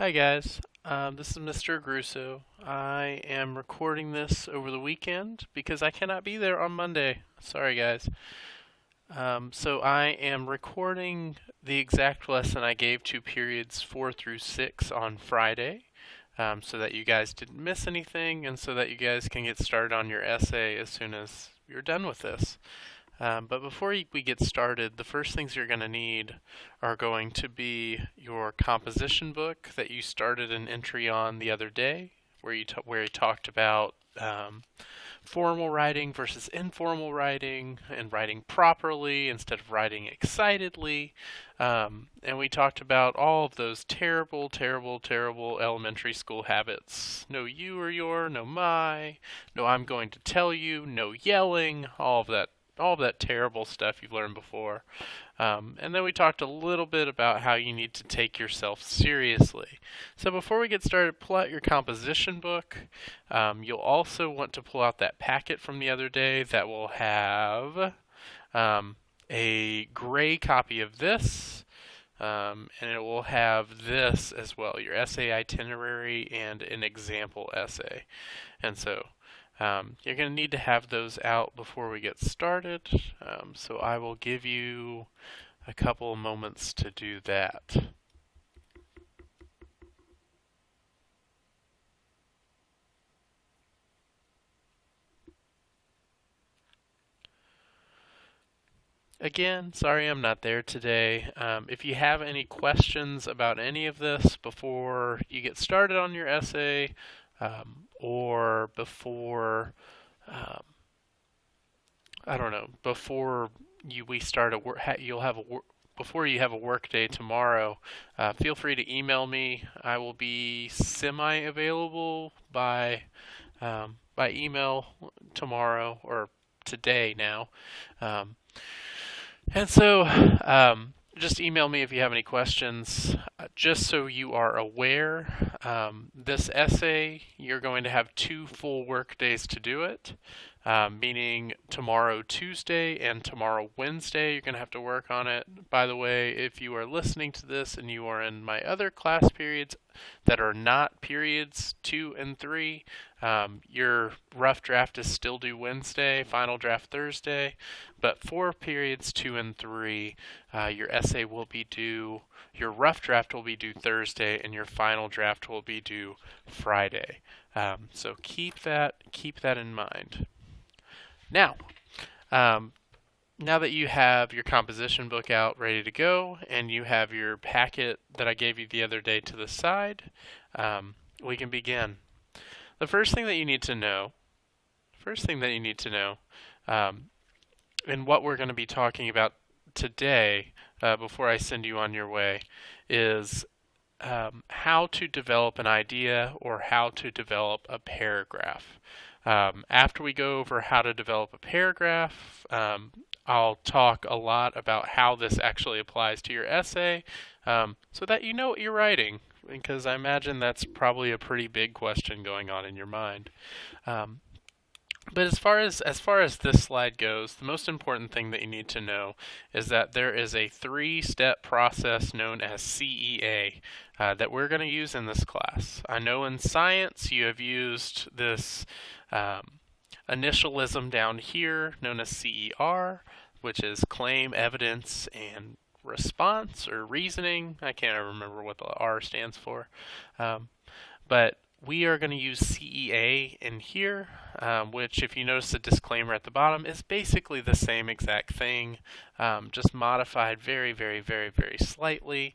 Hi guys, this is Mr. Grusso. I am recording this over the weekend because I cannot be there on Monday. Sorry guys. So I am recording the exact lesson I gave to periods 4 through 6 on Friday, so that you guys didn't miss anything and so that you guys can get started on your essay as soon as you're done with this. But before we get started, the first things you're going to need are going to be your composition book that you started an entry on the other day, where you talked about formal writing versus informal writing and writing properly instead of writing excitedly. And we talked about all of those terrible, terrible, terrible elementary school habits. No you or your, no my, no I'm going to tell you, no yelling, all of that terrible stuff you've learned before. And then we talked a little bit about how you need to take yourself seriously. So before we get started, pull out your composition book. You'll also want to pull out that packet from the other day that will have a gray copy of this, and it will have this as well, your essay itinerary and an example essay. And so you're going to need to have those out before we get started, so I will give you a couple moments to do that. Again, sorry I'm not there today. If you have any questions about any of this before you get started on your essay, or before I don't know, before we start before you have a work day tomorrow, feel free to email me. I will be semi-available by email tomorrow or today now. And so just email me if you have any questions. Just so you are aware, this essay, you're going to have 2 full work days to do it, meaning tomorrow Tuesday and tomorrow Wednesday you're going to have to work on it. By the way, if you are listening to this and you are in my other class periods that are not periods 2 and 3, your rough draft is still due Wednesday, final draft Thursday, but for periods 2 and 3, your essay will be due, your rough draft will be due Thursday, and your final draft will be due Friday. So keep that in mind. Now, now that you have your composition book out ready to go, and you have your packet that I gave you the other day to the side, we can begin. The first thing that you need to know, and what we're going to be talking about today, before I send you on your way, is how to develop an idea or how to develop a paragraph. After we go over how to develop a paragraph, I'll talk a lot about how this actually applies to your essay, so that you know what you're writing, because I imagine that's probably a pretty big question going on in your mind. But as far as this slide goes, the most important thing that you need to know is that there is a 3-step process known as CEA that we're going to use in this class. I know in science you have used this initialism down here known as CER, which is claim, evidence, and response or reasoning. I can't remember what the R stands for. But we are going to use CEA in here, which, if you notice the disclaimer at the bottom, is basically the same exact thing, just modified very, very, very, very slightly.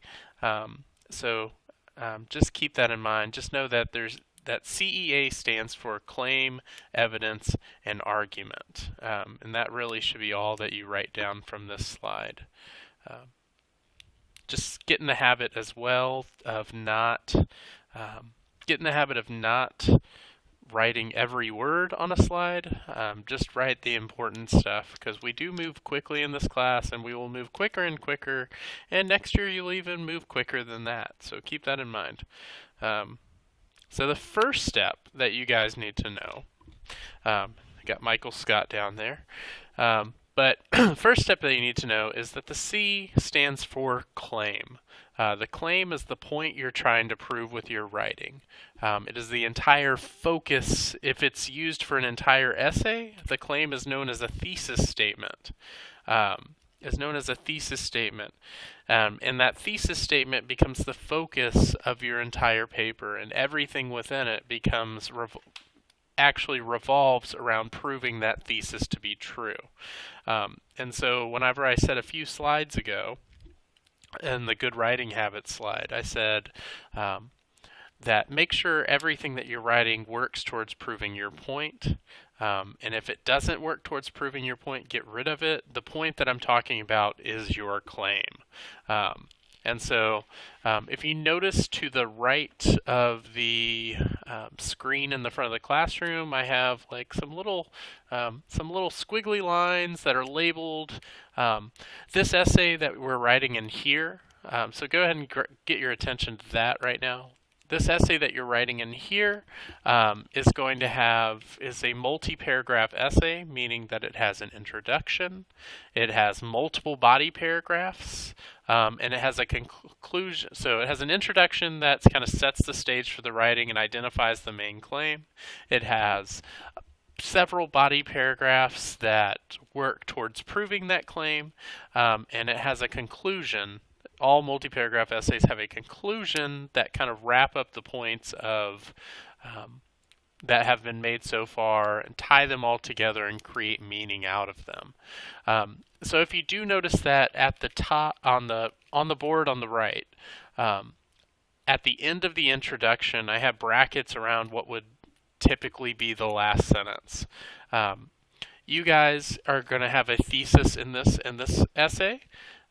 So just keep that in mind. Just know that that CEA stands for claim, evidence, and argument. And that really should be all that you write down from this slide. Just get in the habit as well of not writing every word on a slide. Just write the important stuff, because we do move quickly in this class, and we will move quicker and quicker, and next year you'll even move quicker than that. So keep that in mind. So the first step that you guys need to know, I got Michael Scott down there, but the first step that you need to know is that the C stands for claim. The claim is the point you're trying to prove with your writing. It is the entire focus. If it's used for an entire essay, the claim is known as a thesis statement. And that thesis statement becomes the focus of your entire paper, and everything within it becomes actually revolves around proving that thesis to be true. And so whenever I said a few slides ago, in the good writing habits slide, I said that make sure everything that you're writing works towards proving your point. And if it doesn't work towards proving your point, get rid of it. The point that I'm talking about is your claim. And so if you notice to the right of the screen in the front of the classroom, I have like some little squiggly lines that are labeled this essay that we're writing in here. So go ahead and get your attention to that right now. This essay that you're writing in here is a multi-paragraph essay, meaning that it has an introduction, it has multiple body paragraphs, and it has a conclusion. So it has an introduction that kind of sets the stage for the writing and identifies the main claim. It has several body paragraphs that work towards proving that claim, and it has a conclusion. All multi-paragraph essays have a conclusion that kind of wrap up the points of that have been made so far and tie them all together and create meaning out of them. So if you do notice that at the top on the board on the right, at the end of the introduction, I have brackets around what would typically be the last sentence. You guys are going to have a thesis in this essay.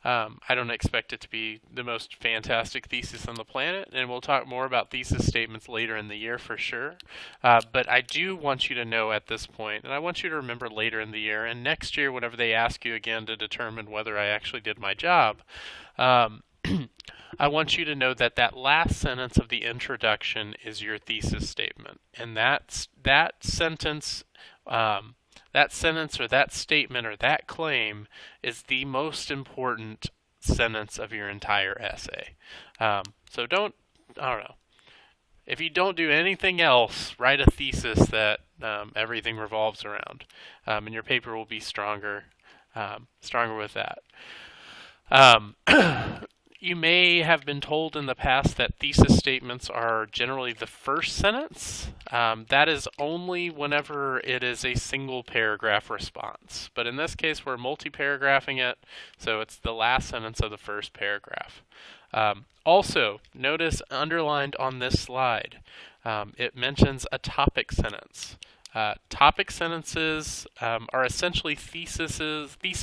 I don't expect it to be the most fantastic thesis on the planet, and we'll talk more about thesis statements later in the year for sure. But I do want you to know at this point, and I want you to remember later in the year, and next year whenever they ask you again to determine whether I actually did my job, I want you to know that that last sentence of the introduction is your thesis statement, and that sentence or that statement or that claim is the most important sentence of your entire essay. So I don't know. If you don't do anything else, write a thesis that everything revolves around, and your paper will be stronger with that. You may have been told in the past that thesis statements are generally the first sentence. That is only whenever it is a single paragraph response. But in this case, we're multi-paragraphing it, so it's the last sentence of the first paragraph. Also, notice underlined on this slide, it mentions a topic sentence. Topic sentences are essentially thesis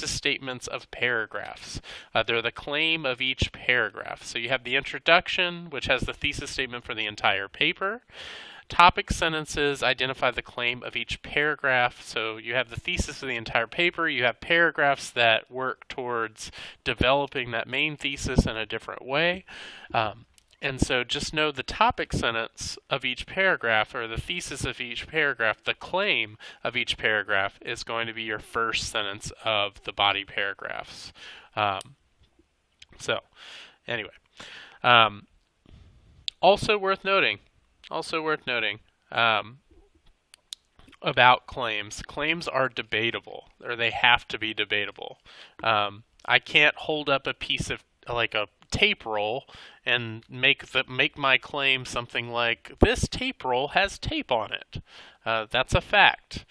statements of paragraphs. They're the claim of each paragraph. So you have the introduction, which has the thesis statement for the entire paper. Topic sentences identify the claim of each paragraph. So you have the thesis of the entire paper. You have paragraphs that work towards developing that main thesis in a different way. And so just know the topic sentence of each paragraph, or the thesis of each paragraph, the claim of each paragraph is going to be your first sentence of the body paragraphs. Also worth noting about claims. Claims are debatable, or they have to be debatable. I can't hold up a piece of like a tape roll and make my claim something like, this tape roll has tape on it. That's a fact.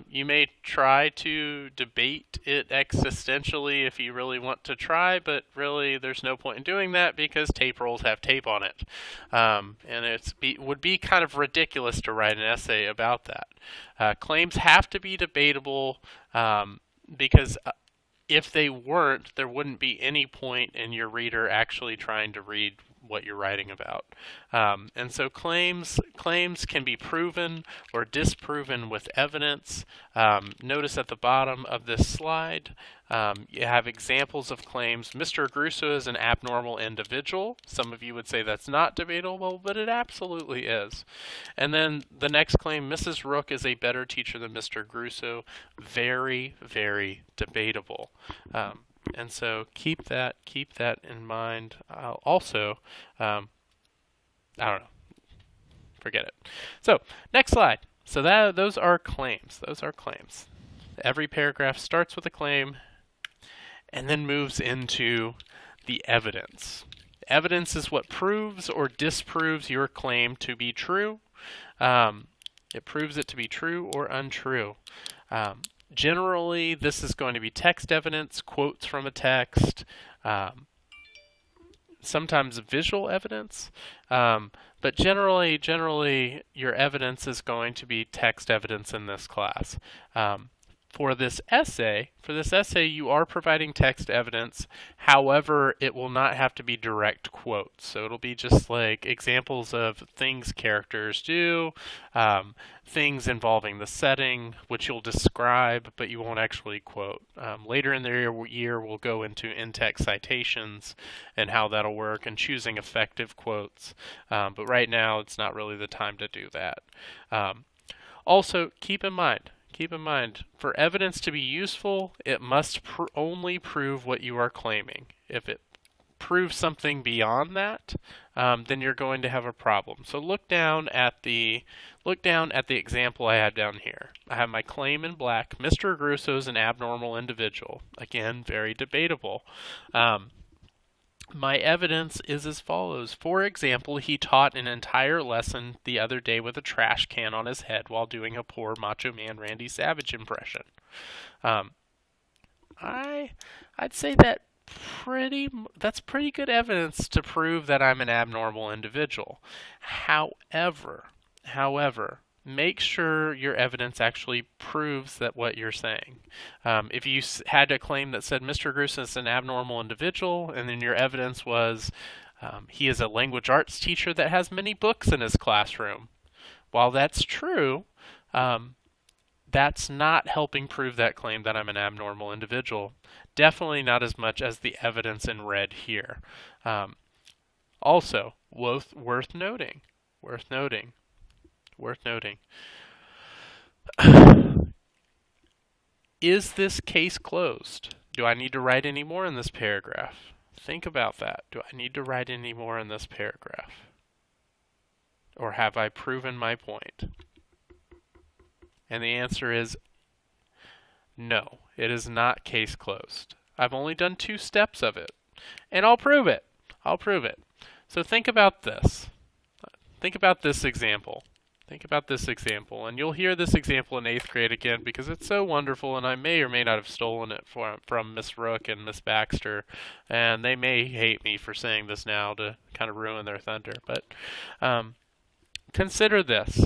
You may try to debate it existentially if you really want to try, but really there's no point in doing that because tape rolls have tape on it. And it would be kind of ridiculous to write an essay about that. Claims have to be debatable because if they weren't, there wouldn't be any point in your reader actually trying to read what you're writing about. And so claims can be proven or disproven with evidence. Notice at the bottom of this slide, you have examples of claims. Mr. Grusso is an abnormal individual. Some of you would say that's not debatable, but it absolutely is. And then the next claim, Mrs. Rook is a better teacher than Mr. Grusso. Very, very debatable. And so keep that in mind. Also, I don't know, forget it. So next slide. So those are claims. Those are claims. Every paragraph starts with a claim and then moves into the evidence. Evidence is what proves or disproves your claim to be true. It proves it to be true or untrue. Generally, this is going to be text evidence, quotes from a text, sometimes visual evidence, but generally your evidence is going to be text evidence in this class. For this essay, you are providing text evidence. However, it will not have to be direct quotes. So it'll be just like examples of things characters do, things involving the setting, which you'll describe, but you won't actually quote. Later in the year, we'll go into in-text citations and how that'll work and choosing effective quotes. But right now, it's not really the time to do that. Also, keep in mind, for evidence to be useful, it must only prove what you are claiming. If it proves something beyond that, then you're going to have a problem. So look down at the example I have down here. I have my claim in black. Mr. Grusso is an abnormal individual. Again, very debatable. My evidence is as follows. For example, he taught an entire lesson the other day with a trash can on his head while doing a poor Macho Man Randy Savage impression. I'd say that's pretty good evidence to prove that I'm an abnormal individual. However, make sure your evidence actually proves that what you're saying. If you had a claim that said Mr. Grusso is an abnormal individual, and then your evidence was he is a language arts teacher that has many books in his classroom. While that's true, that's not helping prove that claim that I'm an abnormal individual. Definitely not as much as the evidence in red here. Also, worth noting. Is this case closed? Do I need to write any more in this paragraph? Think about that. Do I need to write any more in this paragraph? Or have I proven my point? And the answer is no, it is not case closed. I've only done 2 steps of it, and I'll prove it. So think about this. Think about this example. And you'll hear this example in 8th grade again because it's so wonderful, and I may or may not have stolen it from Miss Rook and Miss Baxter, and they may hate me for saying this now to kind of ruin their thunder. But consider this.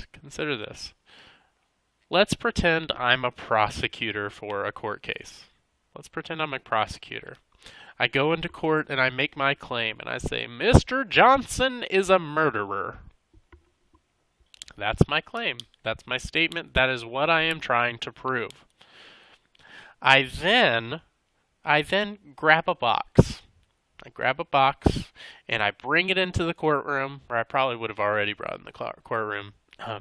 Let's pretend I'm a prosecutor for a court case. I go into court and I make my claim and I say, Mr. Johnson is a murderer. That's my claim. That's my statement. That is what I am trying to prove. I then grab a box. And I bring it into the courtroom, or I probably would have already brought it in the courtroom. I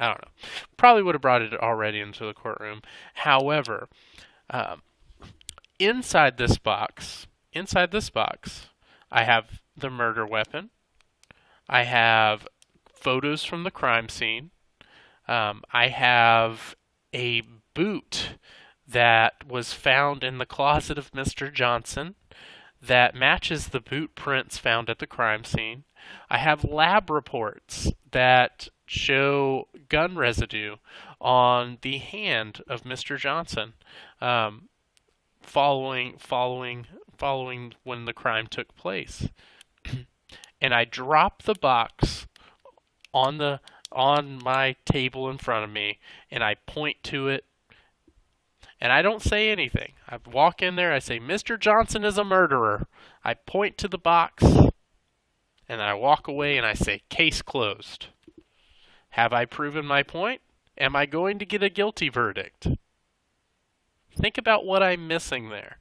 don't know. Probably would have brought it already into the courtroom. However, inside this box, I have the murder weapon. I have photos from the crime scene. I have a boot that was found in the closet of Mr. Johnson that matches the boot prints found at the crime scene. I have lab reports that show gun residue on the hand of Mr. Johnson following when the crime took place. And I drop the box on my table in front of me, and I point to it, and I don't say anything. I walk in there, I say, Mr. Johnson is a murderer. I point to the box, and then I walk away and I say, case closed. Have I proven my point? Am I going to get a guilty verdict? Think about what I'm missing there.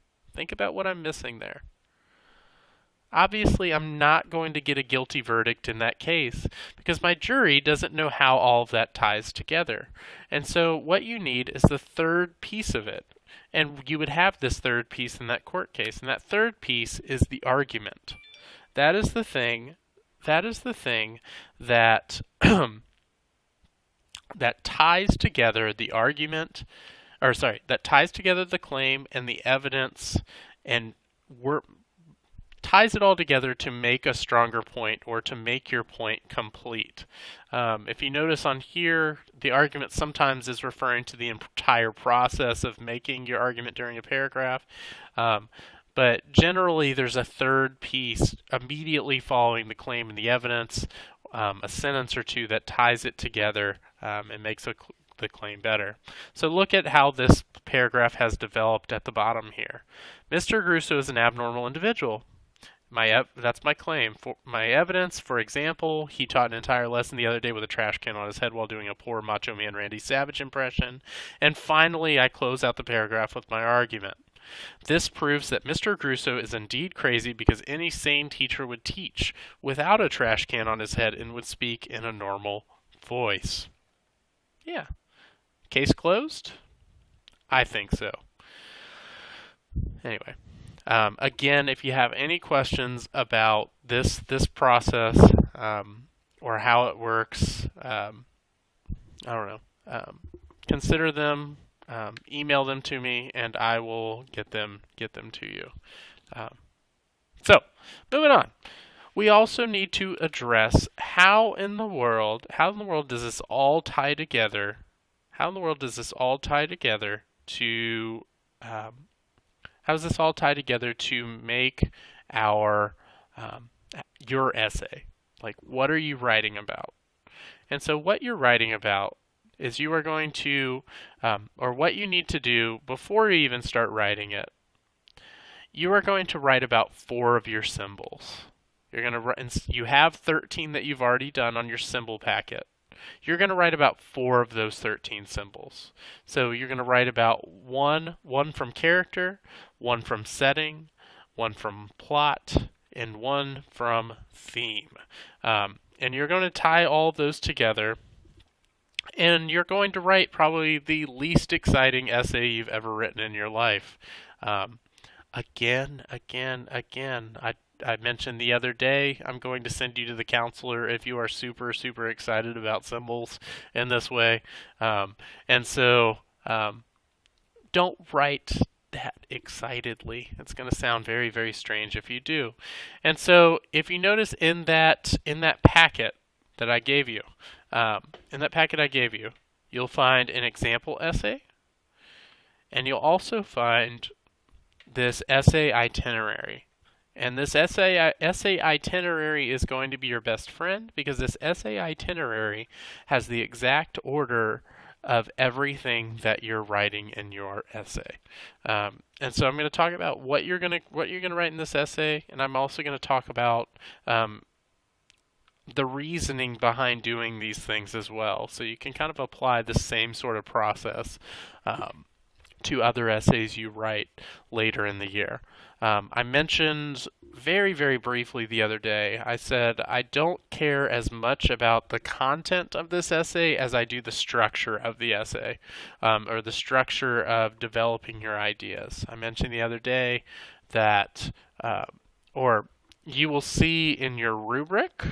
Obviously, I'm not going to get a guilty verdict in that case because my jury doesn't know how all of that ties together. And so what you need is the third piece of it. And you would have this third piece in that court case. And that third piece is the argument. That is the thing. That is the thing that that ties together the argument, or sorry, that ties together the claim and the evidence, and ties it all together to make a stronger point or to make your point complete. If you notice on here, the argument sometimes is referring to the entire process of making your argument during a paragraph. But generally, there's a third piece immediately following the claim and the evidence, a sentence or two that ties it together and makes the claim better. So look at how this paragraph has developed at the bottom here. Mr. Grusso is an abnormal individual. That's my claim. For my evidence, for example, he taught an entire lesson the other day with a trash can on his head while doing a poor Macho Man Randy Savage impression. And finally, I close out the paragraph with my argument. This proves that Mr. Grusso is indeed crazy because any sane teacher would teach without a trash can on his head and would speak in a normal voice. Yeah. Case closed? I think so. Anyway. Again, if you have any questions about this process or how it works, I don't know. Consider them, email them to me, and I will get them to you. So, moving on. We also need to address how in the world does this all tie together? How in the world does this all tie together to how does this all tie together to make your essay? Like, what are you writing about? And so what you're writing about is you are going to, or what you need to do before you even start writing it, you are going to write about 4 of your symbols. You're going to you have 13 that you've already done on your symbol packet. You're going to write about 4 of those 13 symbols. So you're going to write about one from character, 1 from setting, 1 from plot, and 1 from theme. And you're going to tie all of those together, and you're going to write probably the least exciting essay you've ever written in your life. Again, I mentioned the other day, I'm going to send you to the counselor if you are super, super excited about symbols in this way. And so don't write that excitedly. It's going to sound very, very strange if you do. And so if you notice in that packet that I gave you, you'll find an example essay, and you'll also find this essay itinerary. And this essay itinerary is going to be your best friend because this essay itinerary has the exact order of everything that you're writing in your essay. And so I'm going to talk about what you're going to write in this essay, and I'm also going to talk about the reasoning behind doing these things as well. So you can kind of apply the same sort of process to other essays you write later in the year. I mentioned very, very briefly the other day, I said I don't care as much about the content of this essay as I do the structure of the essay, or the structure of developing your ideas. I mentioned the other day that, or you will see in your rubric,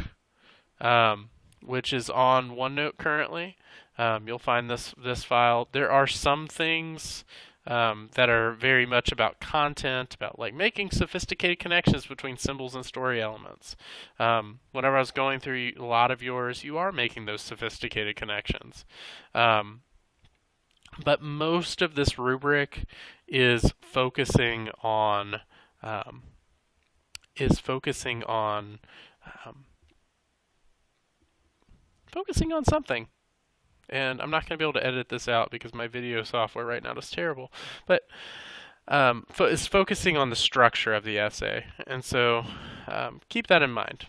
which is on OneNote currently, you'll find this file. There are some things that are very much about content, about like making sophisticated connections between symbols and story elements. Whenever I was going through a lot of yours, you are making those sophisticated connections. But most of this rubric is focusing on something. And I'm not going to be able to edit this out because my video software right now is terrible. But it's focusing on the structure of the essay. And so keep that in mind.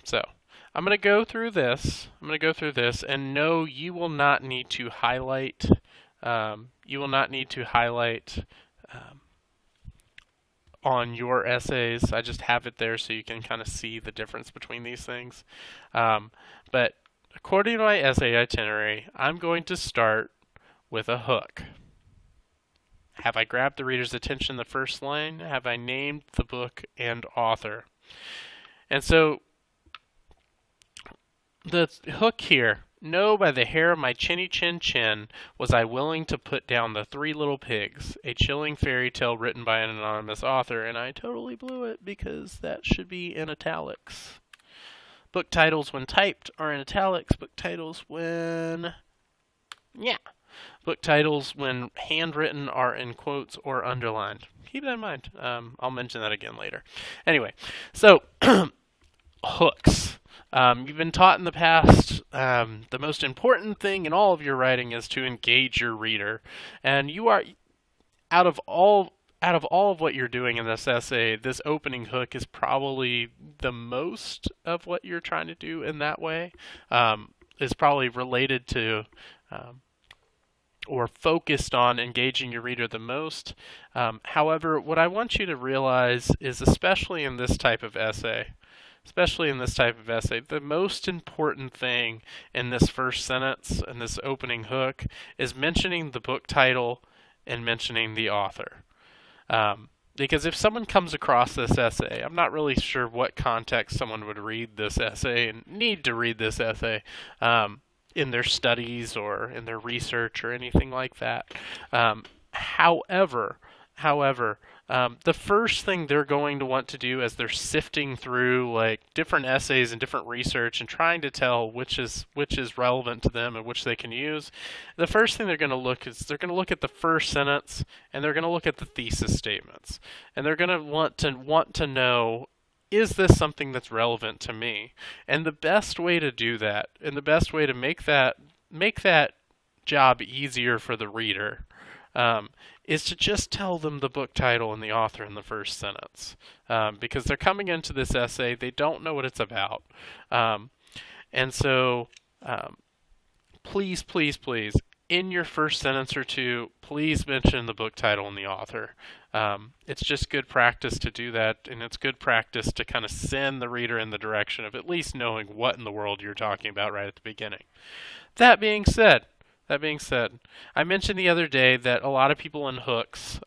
So I'm going to go through this. And no, you will not need to highlight. On your essays. I just have it there so you can kind of see the difference between these things. But according to my essay itinerary, I'm going to start with a hook. Have I grabbed the reader's attention in the first line? Have I named the book and author? And so the hook here, no, by the hair of my chinny chin chin was I willing to put down the Three Little Pigs, a chilling fairy tale written by an anonymous author, and I totally blew it because that should be in italics. Book titles when typed are in italics. Book titles when book titles when handwritten are in quotes or underlined. Keep that in mind. I'll mention that again later. Anyway, so hooks. You've been taught in the past the most important thing in all of your writing is to engage your reader, and you are out of all of what you're doing in this essay, this opening hook is probably the most of what you're trying to do in that way. Is probably related to or focused on engaging your reader the most. However, what I want you to realize is, especially in this type of essay, the most important thing in this first sentence and this opening hook is mentioning the book title and mentioning the author. Because if someone comes across this essay, I'm not really sure what context someone would read this essay and need to read this essay in their studies or in their research or anything like that. However, the first thing they're going to want to do as they're sifting through like different essays and different research and trying to tell which is relevant to them and which they can use, the first thing they're going to look at the first sentence, and they're going to look at the thesis statements, and they're going to want to know, is this something that's relevant to me? And the best way to do that, and the best way to make that job easier for the reader, is to just tell them the book title and the author in the first sentence. Because they're coming into this essay, they don't know what it's about. And so please, in your first sentence or two, please mention the book title and the author. It's just good practice to do that, and it's good practice to kind of send the reader in the direction of at least knowing what in the world you're talking about right at the beginning. That being said, I mentioned the other day that a lot of people in hooks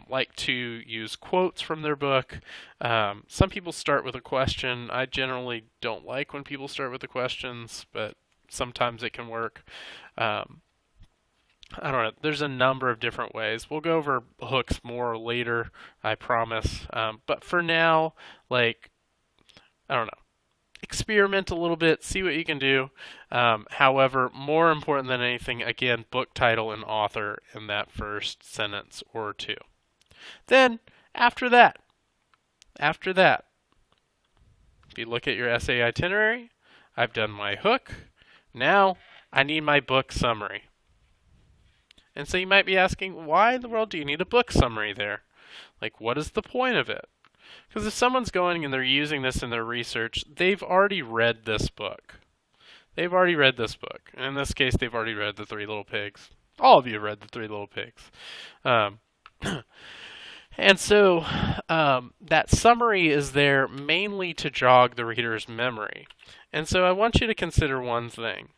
like to use quotes from their book. Some people start with a question. I generally don't like when people start with the questions, but sometimes it can work. I don't know. There's a number of different ways. We'll go over hooks more later, I promise. But for now, I don't know. Experiment a little bit, see what you can do. However, more important than anything, again, book title and author in that first sentence or two. Then, after that, if you look at your essay itinerary, I've done my hook. Now, I need my book summary. And so you might be asking, why in the world do you need a book summary there? Like, what is the point of it? Because if someone's going and they're using this in their research, they've already read this book. And in this case, they've already read The Three Little Pigs. All of you have read The Three Little Pigs. And so that summary is there mainly to jog the reader's memory. And so I want you to consider one thing.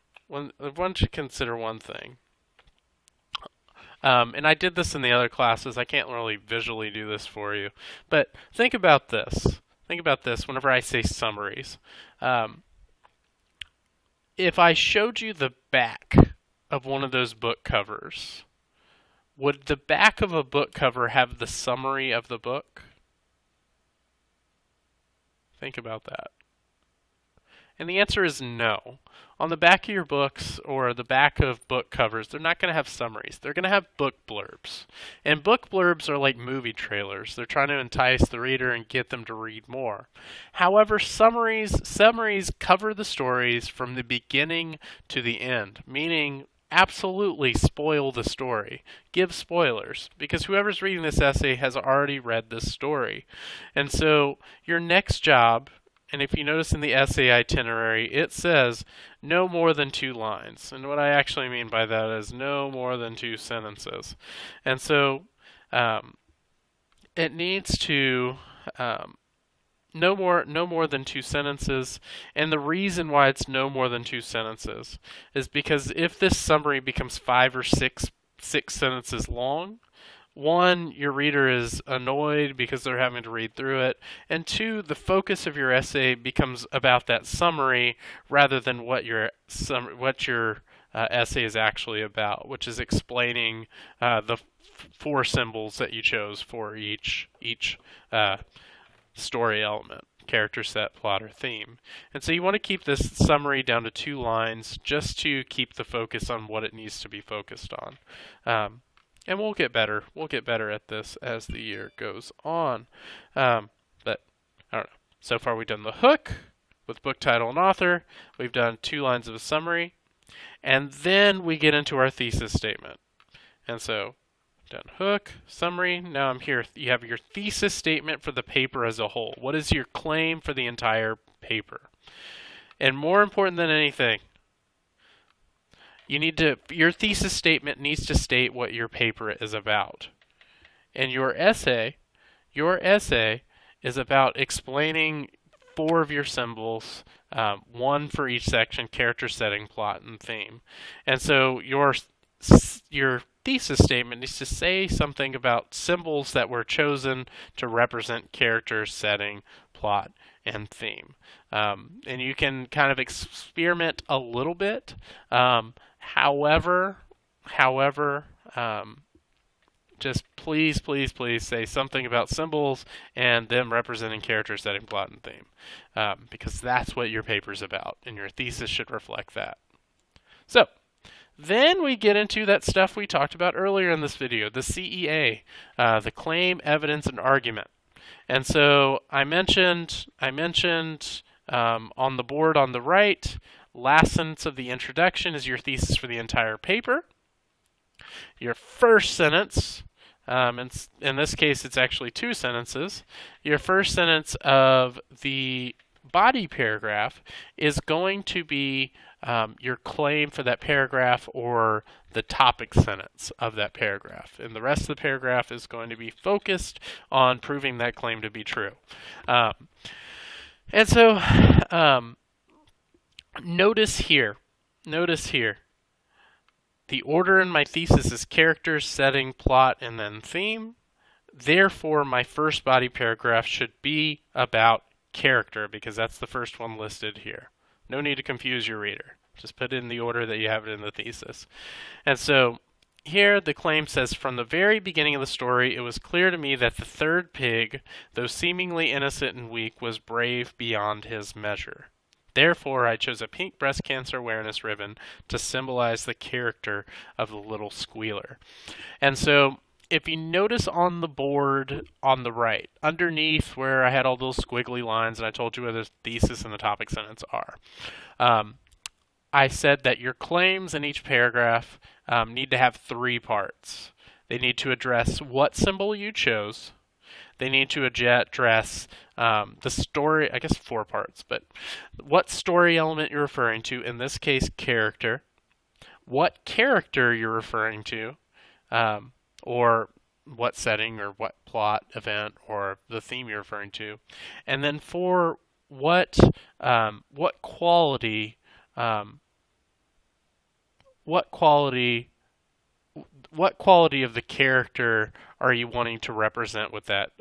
And I did this in the other classes. I can't really visually do this for you. But think about this. Whenever I say summaries. If I showed you the back of one of those book covers, would the back of a book cover have the summary of the book? Think about that. And the answer is no. On the back of your books or the back of book covers, they're not going to have summaries. They're going to have book blurbs. And book blurbs are like movie trailers. They're trying to entice the reader and get them to read more. However, summaries cover the stories from the beginning to the end, meaning absolutely spoil the story. Give spoilers, because whoever's reading this essay has already read this story. And so your next job, and if you notice in the essay itinerary, it says no more than 2 lines. And what I actually mean by that is no more than 2 sentences. And so it needs to no more than 2 sentences. And the reason why it's no more than 2 sentences is because if this summary becomes 5 or 6 sentences long, one, your reader is annoyed because they're having to read through it, and two, the focus of your essay becomes about that summary rather than what your essay is actually about, which is explaining the four symbols that you chose for each story element: character, set, plot, or theme. And so you want to keep this summary down to 2 lines just to keep the focus on what it needs to be focused on. And we'll get better. We'll get better at this as the year goes on. But I don't know. So far we've done the hook with book title and author. We've done 2 lines of a summary. And then we get into our thesis statement. And so done hook, summary. Now I'm here. You have your thesis statement for the paper as a whole. What is your claim for the entire paper? And more important than anything, your thesis statement needs to state what your paper is about. And your essay is about explaining 4 of your symbols, 1 for each section: character, setting, plot, and theme. And so your thesis statement needs to say something about symbols that were chosen to represent character, setting, plot, and theme. And you can kind of experiment a little bit. However, just please say something about symbols and them representing character, setting, plot, and theme, because that's what your paper's about, and your thesis should reflect that. So then we get into that stuff we talked about earlier in this video, the CEA, the claim, evidence, and argument. And so I mentioned on the board on the right, last sentence of the introduction is your thesis for the entire paper. Your first sentence, in this case it's actually 2 sentences, your first sentence of the body paragraph is going to be your claim for that paragraph or the topic sentence of that paragraph. And the rest of the paragraph is going to be focused on proving that claim to be true. And so notice here, the order in my thesis is character, setting, plot, and then theme. Therefore, my first body paragraph should be about character, because that's the first one listed here. No need to confuse your reader. Just put it in the order that you have it in the thesis. And so here the claim says, from the very beginning of the story, it was clear to me that the third pig, though seemingly innocent and weak, was brave beyond his measure. Therefore, I chose a pink breast cancer awareness ribbon to symbolize the character of the little squealer. And so if you notice on the board on the right, underneath where I had all those squiggly lines and I told you where the thesis and the topic sentence are, I said that your claims in each paragraph need to have 3 parts. They need to address what symbol you chose. They need to address the story, I guess 4 parts, but what story element you're referring to, in this case character, what character you're referring to, or what setting or what plot, event, or the theme you're referring to, and then for what quality of the character are you wanting to represent with that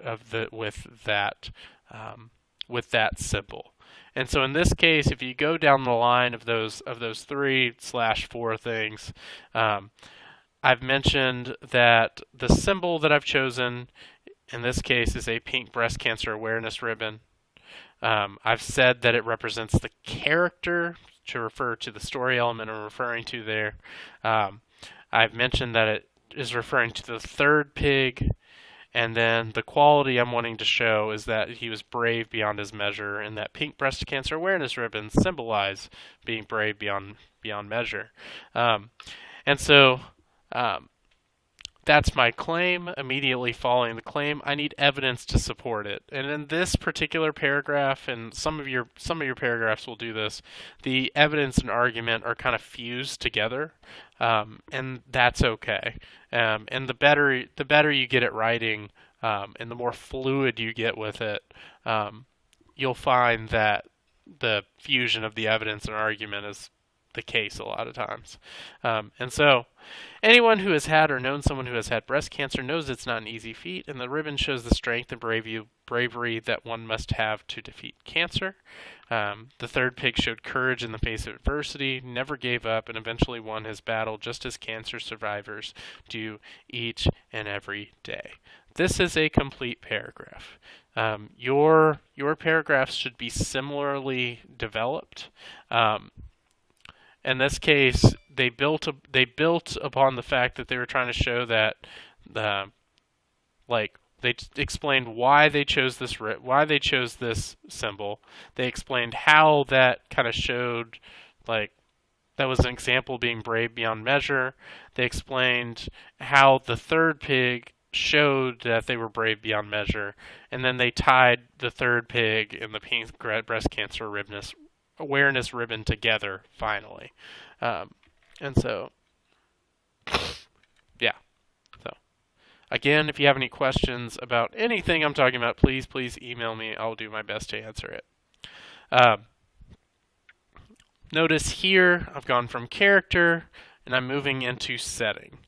symbol? And so in this case, if you go down the line of those 3/4 things, I've mentioned that the symbol that I've chosen in this case is a pink breast cancer awareness ribbon. I've said that it represents the character, to refer to the story element I'm referring to there. I've mentioned that it is referring to the third pig, and then the quality I'm wanting to show is that he was brave beyond his measure, and that pink breast cancer awareness ribbon symbolize being brave beyond measure. And so that's my claim. Immediately following the claim, I need evidence to support it. And in this particular paragraph, and some of your paragraphs will do this, the evidence and argument are kind of fused together, and that's okay. And the better you get at writing, and the more fluid you get with it, you'll find that the fusion of the evidence and argument is the case a lot of times. And so anyone who has had or known someone who has had breast cancer knows it's not an easy feat, and the ribbon shows the strength and bravery that one must have to defeat cancer. The third pig showed courage in the face of adversity, never gave up, and eventually won his battle just as cancer survivors do each and every day. This is a complete paragraph. Your paragraphs should be similarly developed. In this case, they built upon the fact that they were trying to show that, they explained why they chose this symbol. They explained how that kind of showed, that was an example being brave beyond measure. They explained how the third pig showed that they were brave beyond measure, and then they tied the third pig and the pink breast cancer awareness ribbon together finally. And so, yeah. So, again, if you have any questions about anything I'm talking about, please email me. I'll do my best to answer it. Notice here I've gone from character and I'm moving into setting.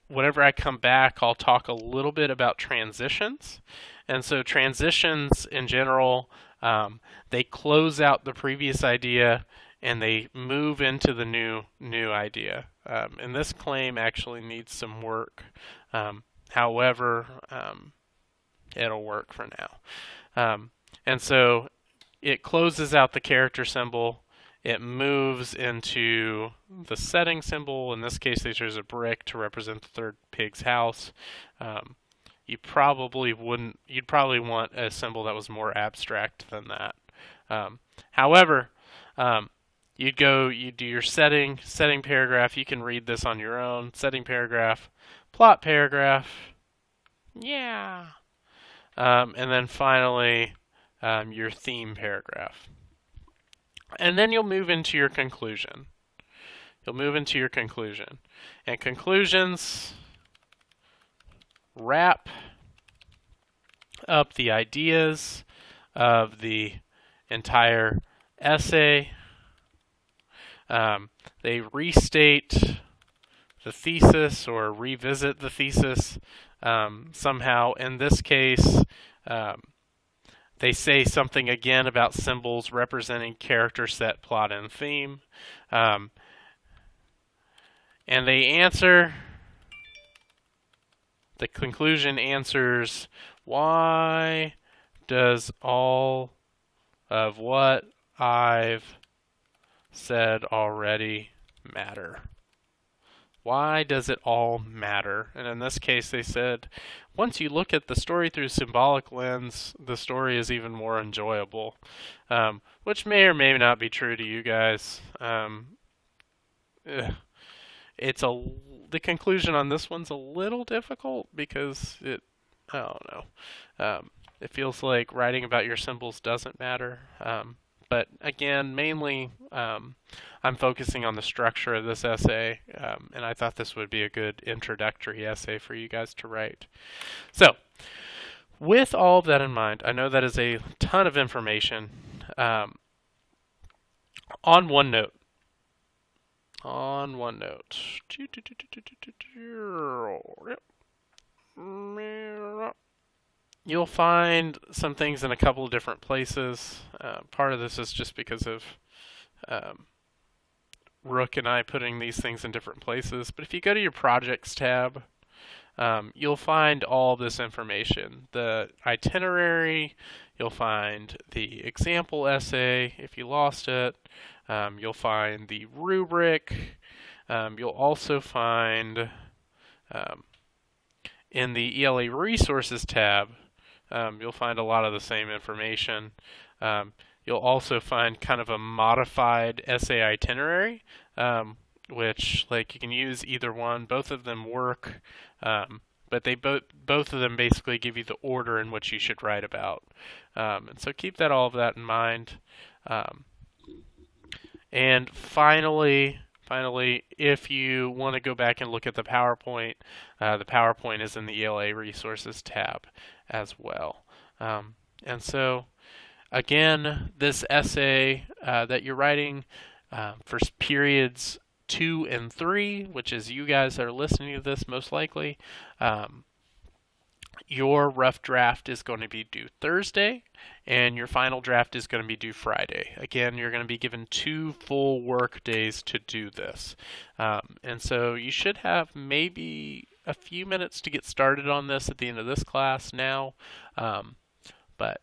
Whenever I come back, I'll talk a little bit about transitions. And so transitions in general, they close out the previous idea and they move into the new idea. And this claim actually needs some work. However, it'll work for now. And so it closes out the character symbol. It moves into the setting symbol. In this case, they chose a brick to represent the third pig's house. You'd probably want a symbol that was more abstract than that. However, you do your setting paragraph. You can read this on your own. Setting paragraph, plot paragraph. Yeah. And then finally, your theme paragraph. And then you'll move into your conclusion. And conclusions wrap up the ideas of the entire essay. They restate the thesis or revisit the thesis somehow. In this case, they say something again about symbols representing character, set, plot, and theme. And they answer, the conclusion answers, why does all of what I've said already matter? Why does it all matter? And in this case, they said, once you look at the story through a symbolic lens, the story is even more enjoyable, which may or may not be true to you guys. The conclusion on this one's a little difficult because I don't know. It feels like writing about your symbols doesn't matter. But again, mainly I'm focusing on the structure of this essay, and I thought this would be a good introductory essay for you guys to write. So, with all of that in mind, I know that is a ton of information. On OneNote, you'll find some things in a couple of different places. Part of this is just because of Rook and I putting these things in different places. But if you go to your Projects tab, you'll find all this information. The itinerary, you'll find the example essay if you lost it. You'll find the rubric. You'll also find in the ELA Resources tab, you'll find a lot of the same information. You'll also find kind of a modified essay itinerary, which you can use either one. Both of them work, but they both of them basically give you the order in which you should write about. And so keep all of that in mind. And finally, if you want to go back and look at the PowerPoint is in the ELA Resources tab as well. And so, again, this essay that you're writing, For periods 2 and 3, which is you guys that are listening to this most likely, your rough draft is going to be due Thursday, and your final draft is going to be due Friday. Again, you're going to be given 2 full work days to do this. And so you should have maybe a few minutes to get started on this at the end of this class now. But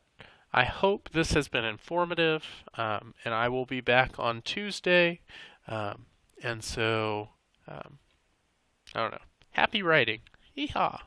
I hope this has been informative, and I will be back on Tuesday. And so, I don't know. Happy writing. Yeehaw!